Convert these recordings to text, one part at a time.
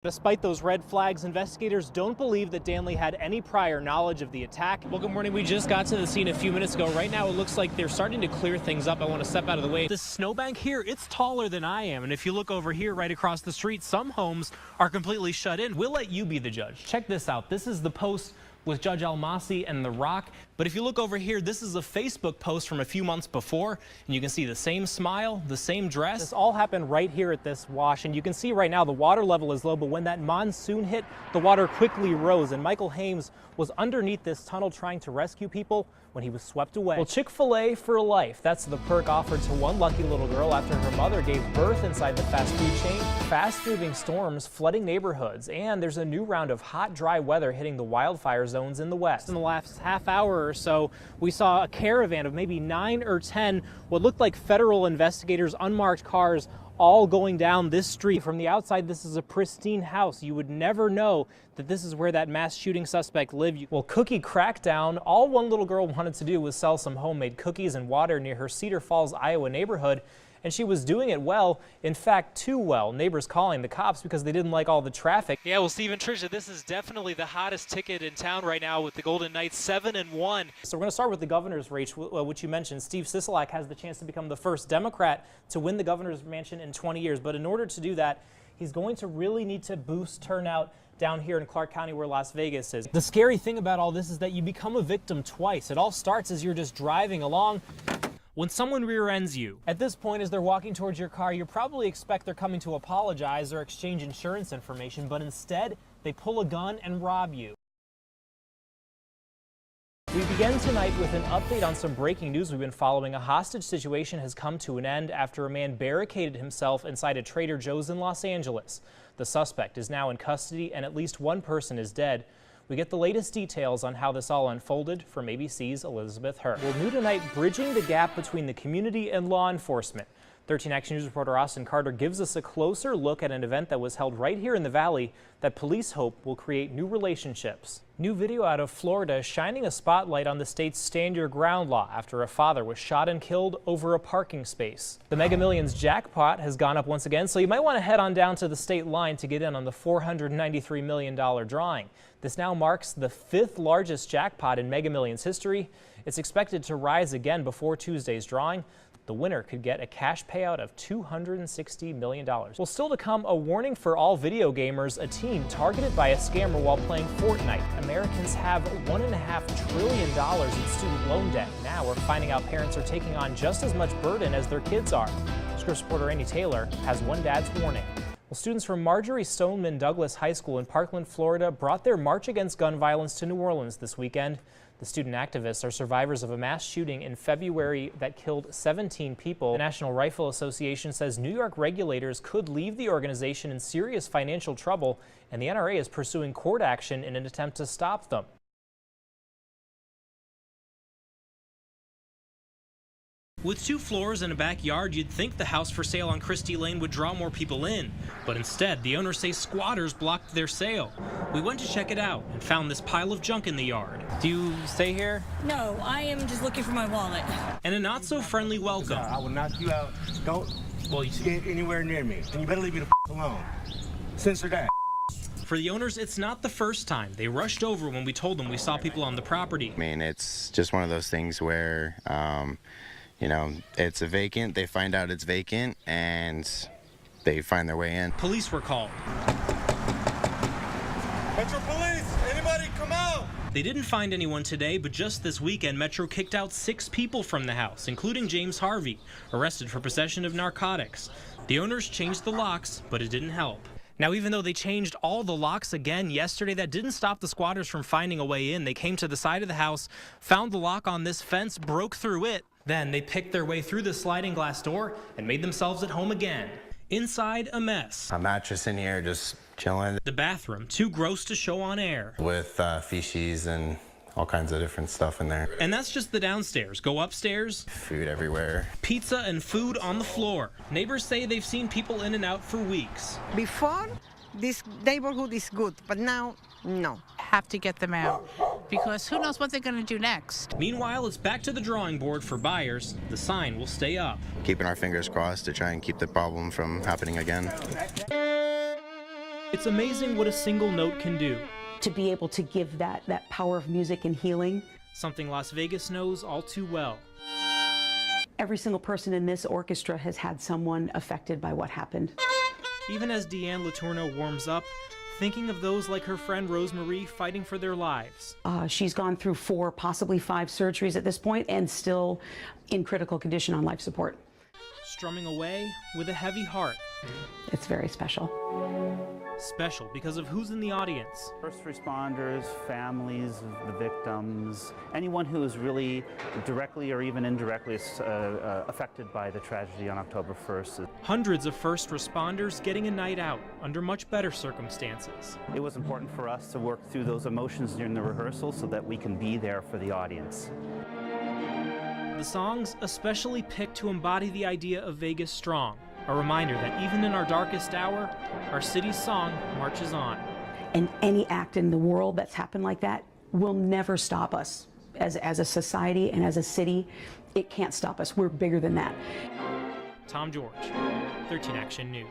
Despite those red flags, investigators don't believe that Danley had any prior knowledge of the attack. Well, good morning. We just got to the scene a few minutes ago. Right now, it looks like they're starting to clear things up. I want to step out of the way. This snowbank here, it's taller than I am. And if you look over here right across the street, some homes are completely shut in. We'll let you be the judge. Check this out. This is the post with Judge Almasi and The Rock. But if you look over here, this is a Facebook post from a few months before, and you can see the same smile, the same dress. This all happened right here at this wash, and you can see right now the water level is low, but when that monsoon hit, the water quickly rose, and Michael Hames was underneath this tunnel trying to rescue people when he was swept away. Well, Chick-fil-A for life. That's the perk offered to one lucky little girl after her mother gave birth inside the fast food chain. Fast-moving storms flooding neighborhoods, and there's a new round of hot, dry weather hitting the wildfire zones in the west. In the last half hour or so, we saw a caravan of maybe 9 or 10 what looked like federal investigators, unmarked cars, all going down this street. From the outside, this is a pristine house. You would never know that this is where that mass shooting suspect lived. Well, cookie crackdown. All one little girl wanted to do was sell some homemade cookies and water near her Cedar Falls, Iowa neighborhood. And she was doing it well, in fact, too well. Neighbors calling the cops because they didn't like all the traffic. Yeah, well, Steve and Tricia, this is definitely the hottest ticket in town right now with the Golden Knights 7-1. So we're going to start with the governor's race, which you mentioned. Steve Sisolak has the chance to become the first Democrat to win the governor's mansion in 20 years. But in order to do that, he's going to really need to boost turnout down here in Clark County where Las Vegas is. The scary thing about all this is that you become a victim twice. It all starts as you're just driving along when someone rear-ends you. At this point, as they're walking towards your car, you probably expect they're coming to apologize or exchange insurance information, but instead, they pull a gun and rob you. We begin tonight with an update on some breaking news we've been following. A hostage situation has come to an end after a man barricaded himself inside a Trader Joe's in Los Angeles. The suspect is now in custody and at least one person is dead. We get the latest details on how this all unfolded from ABC's Elizabeth Hur. Well, new tonight, bridging the gap between the community and law enforcement. 13 Action News reporter Austin Carter gives us a closer look at an event that was held right here in the Valley that police hope will create new relationships. New video out of Florida is shining a spotlight on the state's Stand Your Ground law after a father was shot and killed over a parking space. The Mega Millions jackpot has gone up once again, so you might want to head on down to the state line to get in on the $493 million drawing. This now marks the 5th largest jackpot in Mega Millions history. It's expected to rise again before Tuesday's drawing. The winner could get a cash payout of $260 million. Well, still to come, a warning for all video gamers. A teen targeted by a scammer while playing Fortnite. Americans have $1.5 trillion in student loan debt. Now we're finding out parents are taking on just as much burden as their kids are. Scripps reporter Andy Taylor has one dad's warning. Well, students from Marjorie Stoneman Douglas High School in Parkland, Florida, brought their March Against Gun Violence to New Orleans this weekend. The student activists are survivors of a mass shooting in February that killed 17 people. The National Rifle Association says New York regulators could leave the organization in serious financial trouble, and the NRA is pursuing court action in an attempt to stop them. With 2 floors and a backyard, you'd think the house for sale on Christie Lane would draw more people in. But instead, the owners say squatters blocked their sale. We went to check it out and found this pile of junk in the yard. Do you stay here? No, I am just looking for my wallet. And a not-so-friendly welcome. I will knock you out. Don't get anywhere near me. And you better leave me the alone. Censor that. For the owners, it's not the first time. They rushed over when we told them we saw people on the property. I mean, it's just one of those things where you know, it's a vacant, they find out it's vacant, and they find their way in. Police were called. Metro Police, anybody come out? They didn't find anyone today, but just this weekend, Metro kicked out 6 people from the house, including James Harvey, arrested for possession of narcotics. The owners changed the locks, but it didn't help. Now, even though they changed all the locks again yesterday, that didn't stop the squatters from finding a way in. They came to the side of the house, found the lock on this fence, broke through it. Then they picked their way through the sliding glass door and made themselves at home again. Inside, a mess. A mattress in here, just chilling. The bathroom, too gross to show on air. With feces and all kinds of different stuff in there. And that's just the downstairs. Go upstairs. Food everywhere. Pizza and food on the floor. Neighbors say they've seen people in and out for weeks. Before, this neighborhood is good, but now, no. Have to get them out because who knows what they're going to do next. Meanwhile, it's back to the drawing board for buyers. The sign will stay up. Keeping our fingers crossed to try and keep the problem from happening again. It's amazing what a single note can do. To be able to give that power of music and healing. Something Las Vegas knows all too well. Every single person in this orchestra has had someone affected by what happened. Even as Deanne Letourneau warms up, thinking of those like her friend Rosemarie fighting for their lives. She's gone through 4, possibly 5 surgeries at this point and still in critical condition on life support. Strumming away with a heavy heart. It's very special. Special because of who's in the audience. First responders, families of the victims, anyone who is really directly or even indirectly affected by the tragedy on October 1st. Hundreds of first responders getting a night out under much better circumstances. It was important for us to work through those emotions during the rehearsal so that we can be there for the audience. The songs especially picked to embody the idea of Vegas Strong, a reminder that even in our darkest hour, our city's song marches on. And any act in the world that's happened like that will never stop us. As a society and as a city, it can't stop us. We're bigger than that. Tom George, 13 Action News.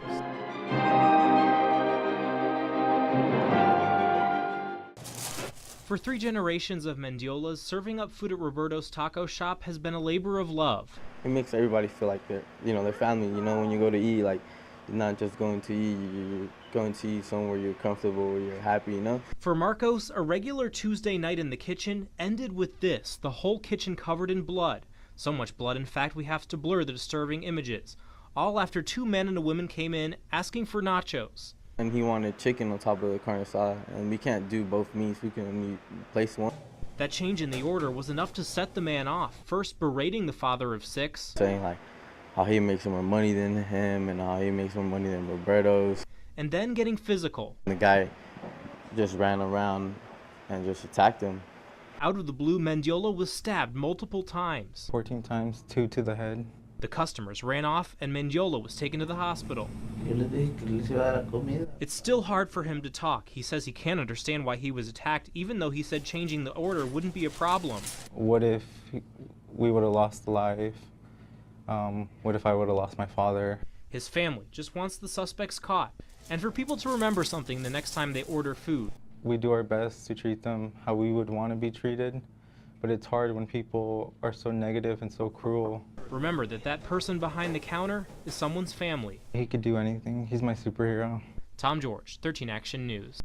For 3 generations of Mendiolas, serving up food at Roberto's Taco Shop has been a labor of love. It makes everybody feel like they're family. You know, when you go to eat, like, you're not just going to eat, you're going to eat somewhere you're comfortable, where you're happy, you know? For Marcos, a regular Tuesday night in the kitchen ended with this, the whole kitchen covered in blood. So much blood, in fact, we have to blur the disturbing images. All after 2 men and a woman came in asking for nachos. And he wanted chicken on top of the carne asada, and we can't do both meats, we can only place one. That change in the order was enough to set the man off, first berating the father of 6. Saying like how he makes more money than him and how he makes more money than Roberto's. And then getting physical. The guy just ran around and just attacked him. Out of the blue, Mendiola was stabbed multiple times. 14 times, 2 to the head. The customers ran off and Mendiola was taken to the hospital. It's still hard for him to talk. He says he can't understand why he was attacked, even though he said changing the order wouldn't be a problem. What if we would have lost a life? What if I would have lost my father? His family just wants the suspects caught, and for people to remember something the next time they order food. We do our best to treat them how we would want to be treated, but it's hard when people are so negative and so cruel. Remember that that person behind the counter is someone's family. He could do anything. He's my superhero. Tom George, 13 Action News.